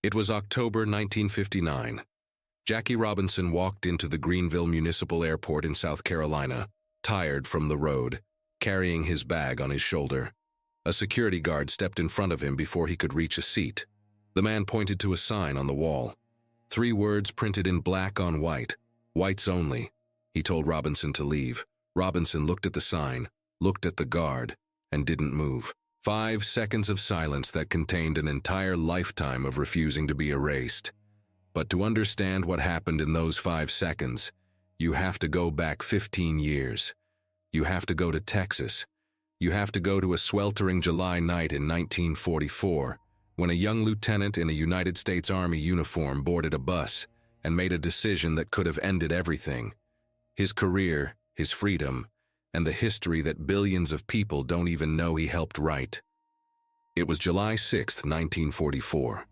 It was October 1959. Jackie Robinson walked into the Greenville Municipal Airport in South Carolina, tired from the road, carrying his bag on his shoulder. A security guard stepped in front of him before he could reach a seat. The man pointed to a sign on the wall. 3 words printed in black on white, "Whites only." He told Robinson to leave. Robinson looked at the sign, looked at the guard, and didn't move. 5 seconds of silence that contained an entire lifetime of refusing to be erased. But to understand what happened in those 5 seconds, you have to go back 15 years. You have to go to Texas. You have to go to a sweltering July night in 1944, when a young lieutenant in a United States Army uniform boarded a bus and made a decision that could have ended everything: his career, his freedom, and the history that billions of people don't even know he helped write. It was July 6, 1944,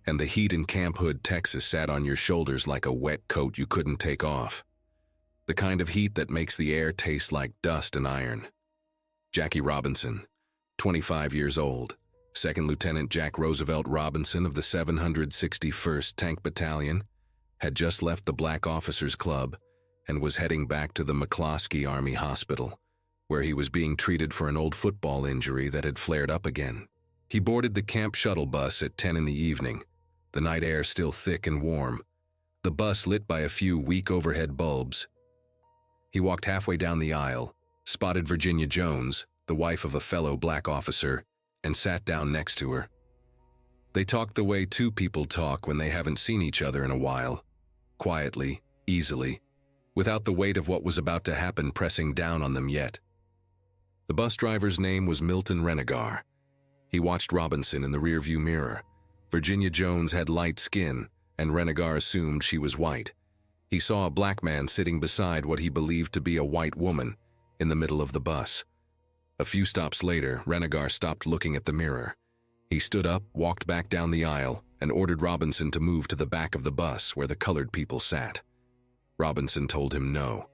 and the heat in Camp Hood, Texas sat on your shoulders like a wet coat you couldn't take off. The kind of heat that makes the air taste like dust and iron. Jackie Robinson, 25 years old, Second Lieutenant Jack Roosevelt Robinson of the 761st Tank Battalion, had just left the Black Officers Club and was heading back to the McCloskey Army Hospital, where he was being treated for an old football injury that had flared up again. He boarded the camp shuttle bus at 10 in the evening, the night air still thick and warm, the bus lit by a few weak overhead bulbs. He walked halfway down the aisle, spotted Virginia Jones, the wife of a fellow black officer, and sat down next to her. They talked the way 2 people talk when they haven't seen each other in a while, quietly, easily, without the weight of what was about to happen pressing down on them yet. The bus driver's name was Milton Renegar. He watched Robinson in the rearview mirror. Virginia Jones had light skin, and Renegar assumed she was white. He saw a black man sitting beside what he believed to be a white woman in the middle of the bus. A few stops later, Renegar stopped looking at the mirror. He stood up, walked back down the aisle, and ordered Robinson to move to the back of the bus where the colored people sat. Robinson told him no.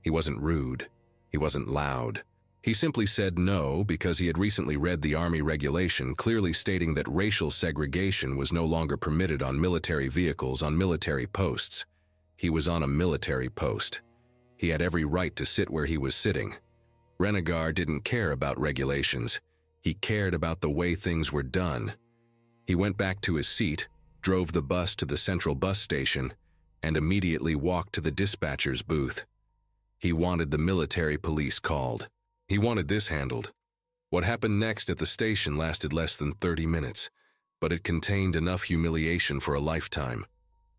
He wasn't rude. He wasn't loud. He simply said no because he had recently read the Army regulation clearly stating that racial segregation was no longer permitted on military vehicles on military posts. He was on a military post. He had every right to sit where he was sitting. Renegar didn't care about regulations. He cared about the way things were done. He went back to his seat, drove the bus to the central bus station, and immediately walked to the dispatcher's booth. He wanted the military police called. He wanted this handled. What happened next at the station lasted less than 30 minutes, but it contained enough humiliation for a lifetime.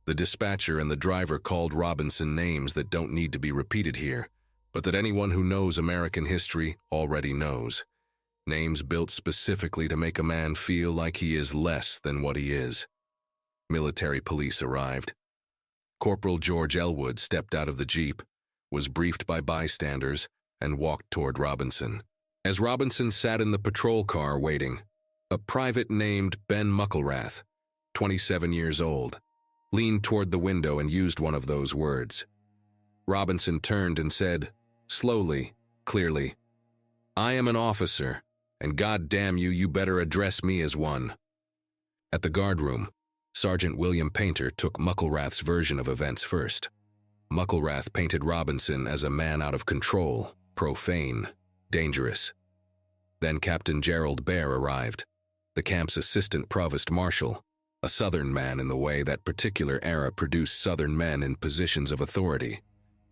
The dispatcher and the driver called Robinson names that don't need to be repeated here, but that anyone who knows American history already knows. Names built specifically to make a man feel like he is less than what he is. Military police arrived. Corporal George Elwood stepped out of the Jeep, was briefed by bystanders, and walked toward Robinson. As Robinson sat in the patrol car waiting, a private named Ben Mucklerath, 27 years old, leaned toward the window and used one of those words. Robinson turned and said, slowly, clearly, "I am an officer, and God damn you, you better address me as one." At the guardroom, Sergeant William Painter took Mucklerath's version of events first. Mucklerath painted Robinson as a man out of control, profane, dangerous. Then Captain Gerald Bear arrived, the camp's assistant provost marshal, a Southern man in the way that particular era produced Southern men in positions of authority,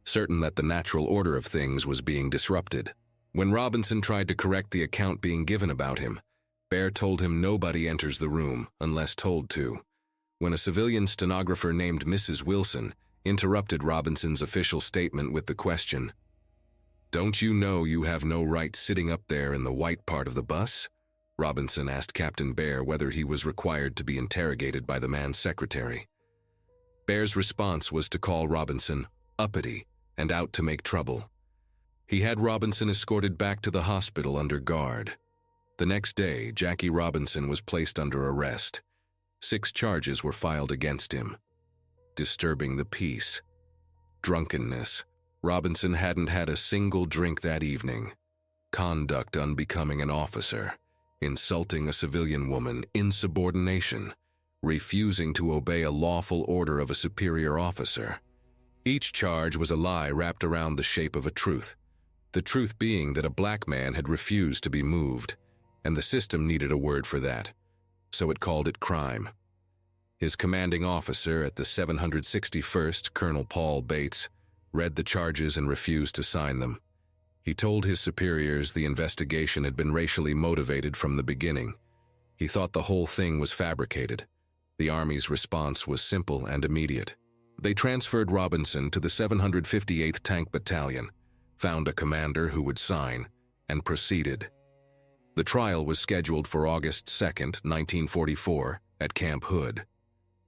certain that the natural order of things was being disrupted. When Robinson tried to correct the account being given about him, Bear told him nobody enters the room unless told to. When a civilian stenographer named Mrs. Wilson interrupted Robinson's official statement with the question, "Don't you know you have no right sitting up there in the white part of the bus?" Robinson asked Captain Bear whether he was required to be interrogated by the man's secretary. Bear's response was to call Robinson uppity and out to make trouble. He had Robinson escorted back to the hospital under guard. The next day, Jackie Robinson was placed under arrest. 6 charges were filed against him. Disturbing the peace. Drunkenness. Robinson hadn't had a single drink that evening. Conduct unbecoming an officer. Insulting a civilian woman. Insubordination. refusing to obey a lawful order of a superior officer. Each charge was a lie wrapped around the shape of a truth, the truth being that a black man had refused to be moved, and the system needed a word for that, so it called it crime. His commanding officer at the 761st, Colonel Paul Bates, read the charges and refused to sign them. He told his superiors the investigation had been racially motivated from the beginning. He thought the whole thing was fabricated. The Army's response was simple and immediate. They transferred Robinson to the 758th Tank Battalion, found a commander who would sign, and proceeded. The trial was scheduled for August 2, 1944, at Camp Hood.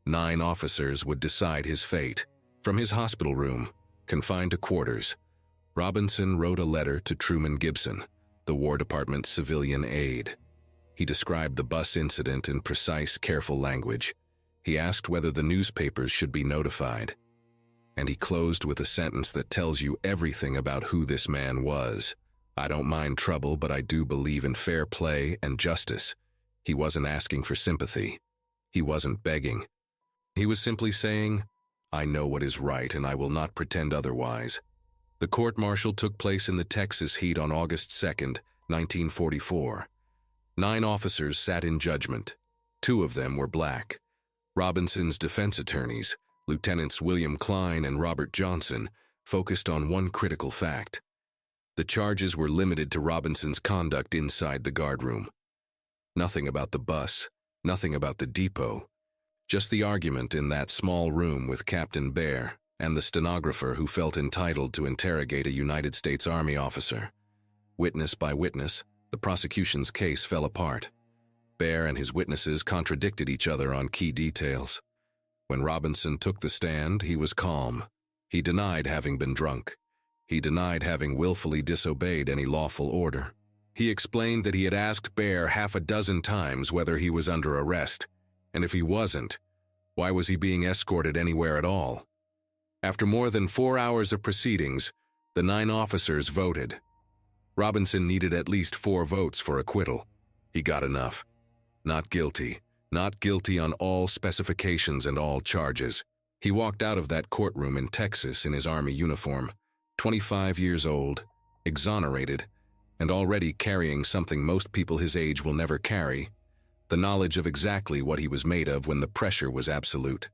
9 officers would decide his fate. From his hospital room, confined to quarters, Robinson wrote a letter to Truman Gibson, the War Department's civilian aide. He described the bus incident in precise, careful language. He asked whether the newspapers should be notified. And he closed with a sentence that tells you everything about who this man was. "I don't mind trouble, but I do believe in fair play and justice." He wasn't asking for sympathy. He wasn't begging. He was simply saying, "I know what is right and I will not pretend otherwise." The court-martial took place in the Texas heat on August 2, 1944. 9 officers sat in judgment. 2 of them were black. Robinson's defense attorneys, Lieutenants William Klein and Robert Johnson, focused on one critical fact. The charges were limited to Robinson's conduct inside the guardroom. Nothing about the bus, nothing about the depot. Just the argument in that small room with Captain Bear and the stenographer who felt entitled to interrogate a United States Army officer. Witness by witness, the prosecution's case fell apart. Bear and his witnesses contradicted each other on key details. When Robinson took the stand, he was calm. He denied having been drunk. He denied having willfully disobeyed any lawful order. He explained that he had asked Bear half a dozen times whether he was under arrest, and if he wasn't, why was he being escorted anywhere at all? After more than 4 hours of proceedings, the 9 officers voted. Robinson needed at least 4 votes for acquittal. He got enough. Not guilty. Not guilty on all specifications and all charges. He walked out of that courtroom in Texas in his Army uniform, 25 years old, exonerated, and already carrying something most people his age will never carry, the knowledge of exactly what he was made of when the pressure was absolute.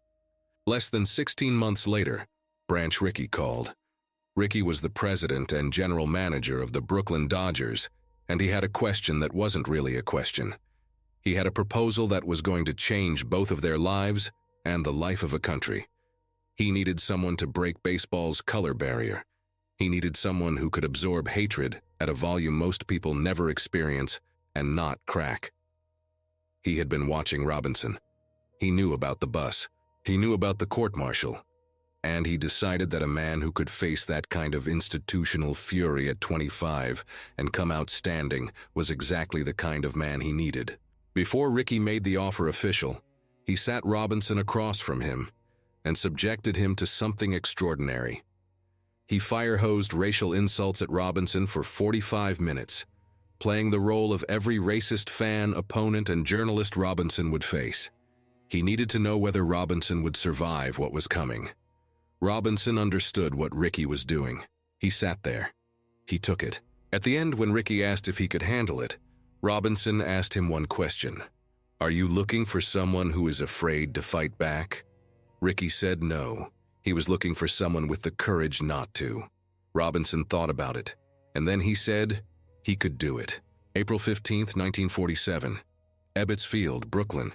Less than 16 months later, Branch Rickey called. Rickey was the president and general manager of the Brooklyn Dodgers, and he had a question that wasn't really a question. He had a proposal that was going to change both of their lives and the life of a country. He needed someone to break baseball's color barrier. He needed someone who could absorb hatred at a volume most people never experience and not crack. He had been watching Robinson. He knew about the bus. He knew about the court-martial. And he decided that a man who could face that kind of institutional fury at 25 and come out standing was exactly the kind of man he needed. Before Rickey made the offer official, he sat Robinson across from him and subjected him to something extraordinary. He fire-hosed racial insults at Robinson for 45 minutes, playing the role of every racist fan, opponent, and journalist Robinson would face. He needed to know whether Robinson would survive what was coming. Robinson understood what Rickey was doing. He sat there. He took it. At the end, when Rickey asked if he could handle it, Robinson asked him one question. "Are you looking for someone who is afraid to fight back?" Rickey said no. He was looking for someone with the courage not to. Robinson thought about it, and then he said he could do it. April 15, 1947. Ebbets Field, Brooklyn.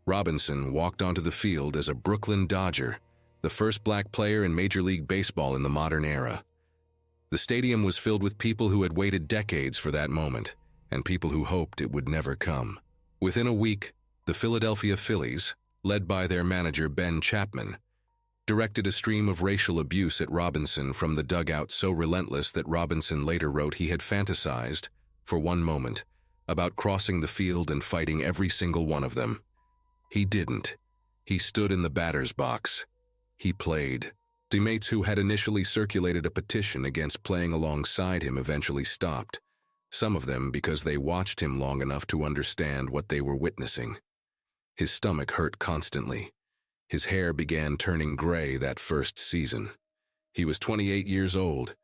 Robinson walked onto the field as a Brooklyn Dodger, the first black player in Major League Baseball in the modern era. The stadium was filled with people who had waited decades for that moment, and people who hoped it would never come. Within a week, the Philadelphia Phillies, led by their manager Ben Chapman, directed a stream of racial abuse at Robinson from the dugout so relentless that Robinson later wrote he had fantasized, for one moment, about crossing the field and fighting every single one of them. He didn't. He stood in the batter's box. He played. Teammates who had initially circulated a petition against playing alongside him eventually stopped, some of them because they watched him long enough to understand what they were witnessing. His stomach hurt constantly. His hair began turning gray that first season. He was 28 years old,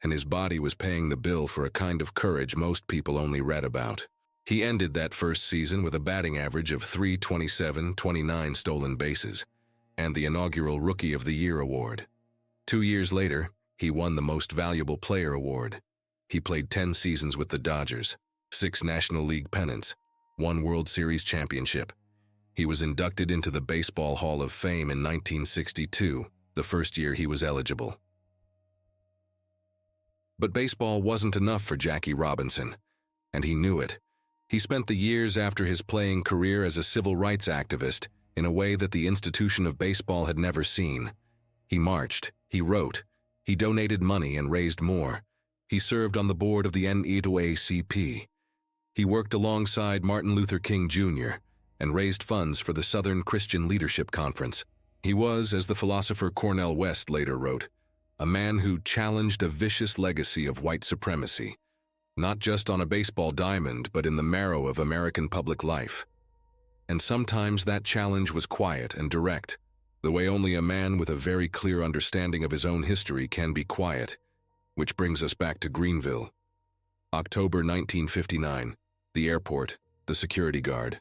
and his body was paying the bill for a kind of courage most people only read about. He ended that first season with a batting average of .327, 29 stolen bases, and the inaugural Rookie of the Year award. 2 years later, he won the Most Valuable Player award. He played 10 seasons with the Dodgers, 6 National League pennants, 1 World Series championship. He was inducted into the Baseball Hall of Fame in 1962, the first year he was eligible. But baseball wasn't enough for Jackie Robinson, and he knew it. He spent the years after his playing career as a civil rights activist in a way that the institution of baseball had never seen. He marched, he wrote, he donated money and raised more. He served on the board of the NAACP. He worked alongside Martin Luther King Jr. and raised funds for the Southern Christian Leadership Conference. He was, as the philosopher Cornel West later wrote, a man who challenged a vicious legacy of white supremacy, not just on a baseball diamond, but in the marrow of American public life. And sometimes that challenge was quiet and direct, the way only a man with a very clear understanding of his own history can be quiet. Which brings us back to Greenville. October 1959, the airport, the security guard,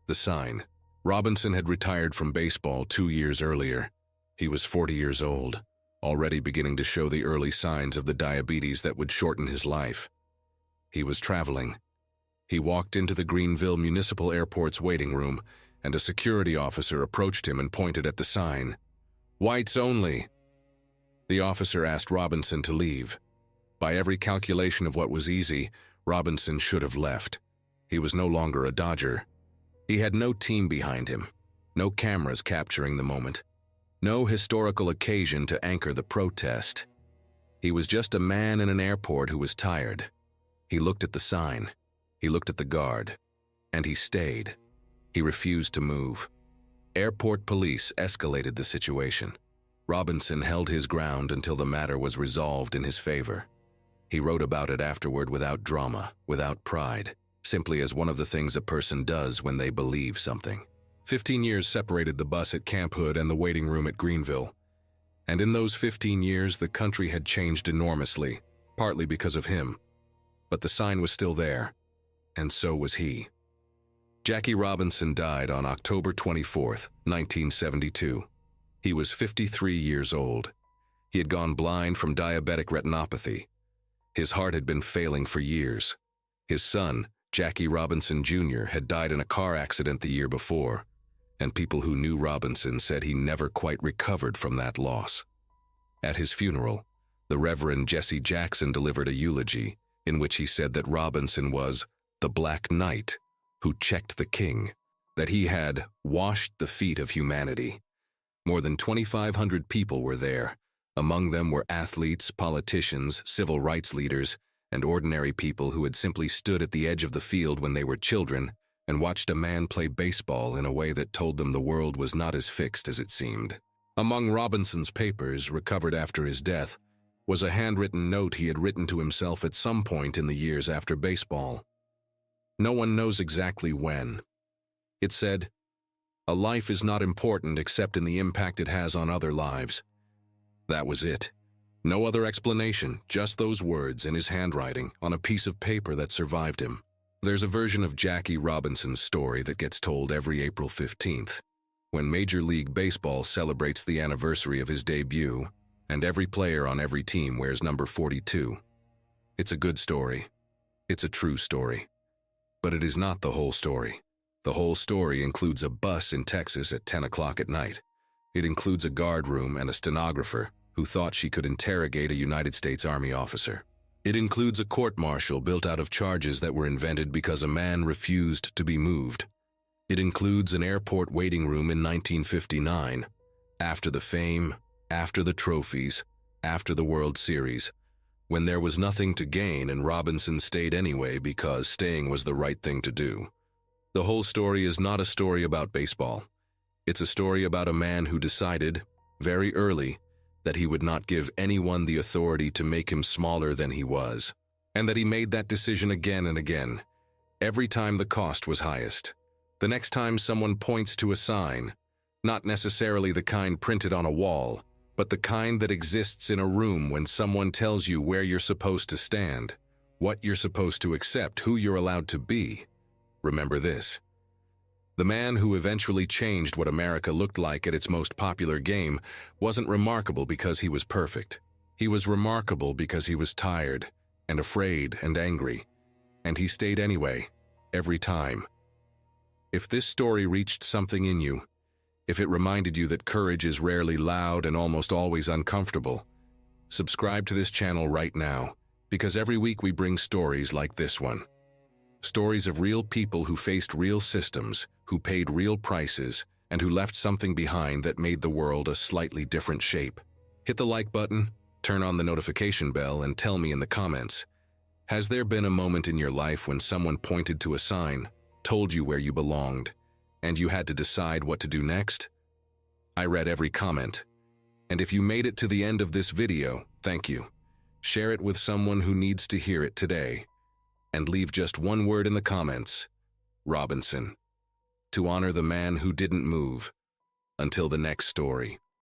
the sign. Robinson had retired from baseball 2 years earlier. He was 40 years old, already beginning to show the early signs of the diabetes that would shorten his life. He was traveling. He walked into the Greenville Municipal Airport's waiting room, and a security officer approached him and pointed at the sign. "Whites only." The officer asked Robinson to leave. By every calculation of what was easy, Robinson should have left. He was no longer a Dodger. He had no team behind him, no cameras capturing the moment, no historical occasion to anchor the protest. He was just a man in an airport who was tired. He looked at the sign, he looked at the guard, and he stayed. He refused to move. Airport police escalated the situation. Robinson held his ground until the matter was resolved in his favor. He wrote about it afterward without drama, without pride, simply as one of the things a person does when they believe something. 15 years separated the bus at Camp Hood and the waiting room at Greenville. And in those 15 years, the country had changed enormously, partly because of him. But the sign was still there, and so was he. Jackie Robinson died on October 24, 1972. He was 53 years old. He had gone blind from diabetic retinopathy. His heart had been failing for years. His son, Jackie Robinson Jr., had died in a car accident the year before, and people who knew Robinson said he never quite recovered from that loss. At his funeral, the Reverend Jesse Jackson delivered a eulogy in which he said that Robinson was the Black Knight who checked the king, that he had washed the feet of humanity. More than 2,500 people were there. Among them were athletes, politicians, civil rights leaders, and ordinary people who had simply stood at the edge of the field when they were children and watched a man play baseball in a way that told them the world was not as fixed as it seemed. Among Robinson's papers, recovered after his death, was a handwritten note he had written to himself at some point in the years after baseball. No one knows exactly when. It said, "A life is not important except in the impact it has on other lives." That was it. No other explanation, just those words in his handwriting on a piece of paper that survived him. There's a version of Jackie Robinson's story that gets told every April 15th, when Major League Baseball celebrates the anniversary of his debut, and every player on every team wears number 42. It's a good story. It's a true story. But it is not the whole story. The whole story includes a bus in Texas at 10 o'clock at night. It includes a guard room and a stenographer who thought she could interrogate a United States Army officer. It includes a court-martial built out of charges that were invented because a man refused to be moved. It includes an airport waiting room in 1959, after the fame, after the trophies, after the World Series, when there was nothing to gain and Robinson stayed anyway because staying was the right thing to do. The whole story is not a story about baseball. It's a story about a man who decided, very early, that he would not give anyone the authority to make him smaller than he was, and that he made that decision again and again, every time the cost was highest. The next time someone points to a sign, not necessarily the kind printed on a wall, but the kind that exists in a room when someone tells you where you're supposed to stand, what you're supposed to accept, who you're allowed to be. Remember this. The man who eventually changed what America looked like at its most popular game wasn't remarkable because he was perfect. He was remarkable because he was tired and afraid and angry, and he stayed anyway, every time. If this story reached something in you, if it reminded you that courage is rarely loud and almost always uncomfortable, subscribe to this channel right now, because every week we bring stories like this one. Stories of real people who faced real systems, who paid real prices, and who left something behind that made the world a slightly different shape. Hit the like button, turn on the notification bell, and tell me in the comments, has there been a moment in your life when someone pointed to a sign, told you where you belonged, and you had to decide what to do next? I read every comment, and if you made it to the end of this video, thank you. Share it with someone who needs to hear it today. And leave just one word in the comments, Robinson, to honor the man who didn't move. Until the next story.